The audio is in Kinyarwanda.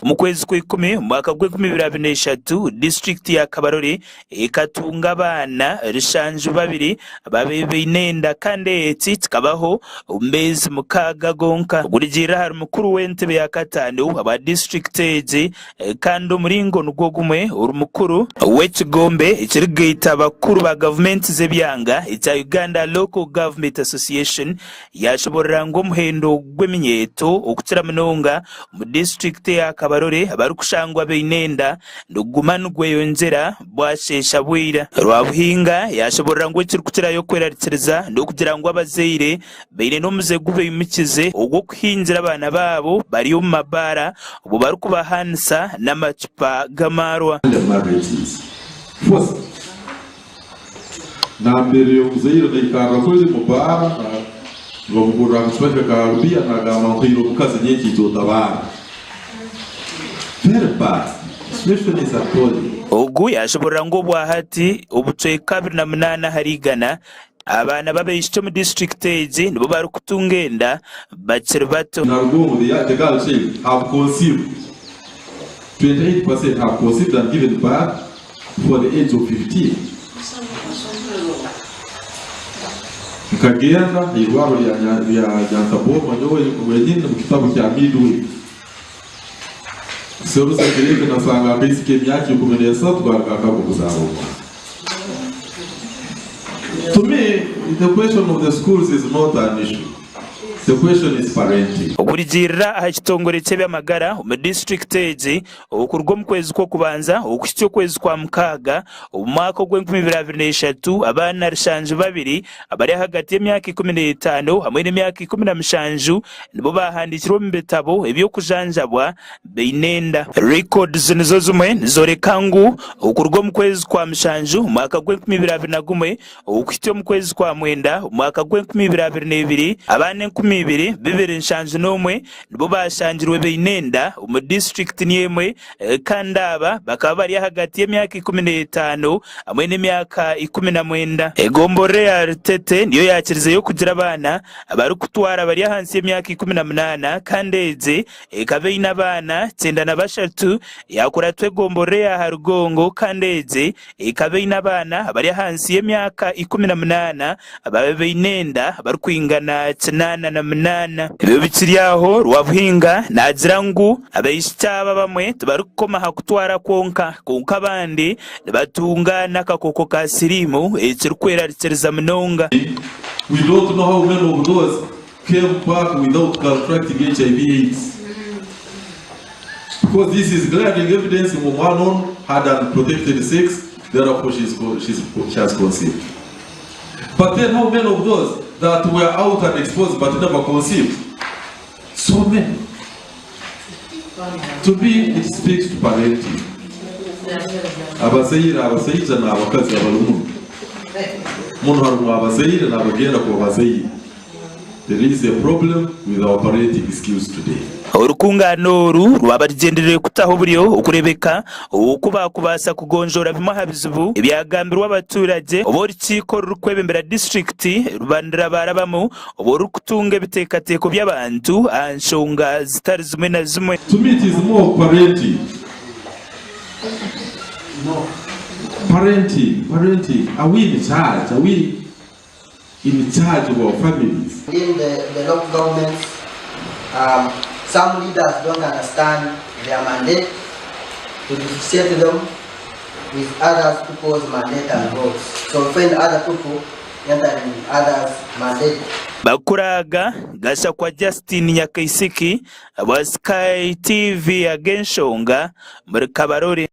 mu kwezi kw'ikumi umwaka w'2023 district ya Kabarore ikatunga abana rishanju babiri babebe inenda kandi tikabaho umbezi mukaga gonka gurigira hari mukuru w'entebe ya katanu aba district age kandi umuringo nugwo gumwe uri mukuru w'Ekigombe ikirigita abakuru ba government zebyanga ita Uganda Local Government Association yashoborera ngo muhendo gw'eminyeto okutira munonga mu district ya Kabarore abarukushangwa beinenda nduguma nugweyonzera bwashesha bwira Rwabuhinga yashoborera ngo kirukutira yo kweraritsiriza ndokugira ngo abazeire beine no muze gube imikize ogwo kuhinjira abana babo bari mu mabara ubu barukubahanisa n'amacupa gamarwa na mbere yo kuzeira ndikanga koze mu bara ngomugura kusweka karubia na gama nkiro mukaze nyeki zotabara very bad especially is apoli ogu yashoborera ngo bwahati ubutwe 2008 harigana abana babeshye mu district age nibo bari kutungenda bakiri bato narwo the girl say have conceived 28% have conceived and given birth for the age of 15. Kagenda iwabo ya Tabora nyowe wenyine mu kitabu cya Midway. So rusagereke nasanga basic imyaka yo kumenyesa twagaka kuzaroma. To me, the question of the schools is not an issue. The question is parenting. Uburigira ahitongore cebe amagara mu district age okurwo mu kwezi ko kubanza okutyo kwezi kwa mukaga umwaka w'2023 abana rishanje babiri abari hagati y'imyaka 15 hamwe n'imyaka 17 nibo bahandikirwa mu bitabo ebyo kujanjabwa beinenda records nizo zumwe zorekangu okurwo mu kwezi kwa mushanju umwaka w'2021 okutyo mu kwezi kwa mwenda umwaka w'2022 abana bibiri nshanju nomwe nibo bashangirwe beinenda mu district niemwe kandi aba bakaba bari hagati y'imyaka 15 hamwe n'imyaka 19 egombore ya Rutete niyo yakirize yo kugira abana abari kutwara bari hansi y'imyaka 18 kandi eze ekabeina abana 93 yakora twegombore ya Harugongo kandi eze ekabeina abana bari hansi y'imyaka 18 ababeinenda bari kwingana 8 ibyo bikiri aho Rwabuhinga nagira ngo abayishaba bamwe tubarukoma hakutwara konka abandi batunga nakakoko ka sirimu ekirukweraritsiriza munonga. We don't know how many of those came back without contracting HIV/AIDS. Because this is glaring evidence in one had unprotected sex, therefore she has conceived. But then how many of those that were out and exposed but never conceived? So many. To me, it speaks to parenting. Abaseira na abakazi abalumu. Munu harumu abaseira na abagenda ku abaseira. There is a problem with our parenting skills today. Urukungano rwabagendereye kutaho buriyo ukurebeka ukuba kubasa kugonjora bimahabizubu ibyagambirwa abaturage oborikiko rukwebembera district rubandira barabamo oborukutunga bitekateko by'abantu anshonga zitari zimwe na zimwe. To me it is more parenting. No. Parenting. Are we in charge? Are we in charge of our families? In the local governments, some leaders don't understand their mandate to dissociate them with other people's mandate and goals. So find other people entering others' mandate. Bakuraga gasha kwa Justin Nyakaisiki wa Sky TV agenshonga muri Kabarore.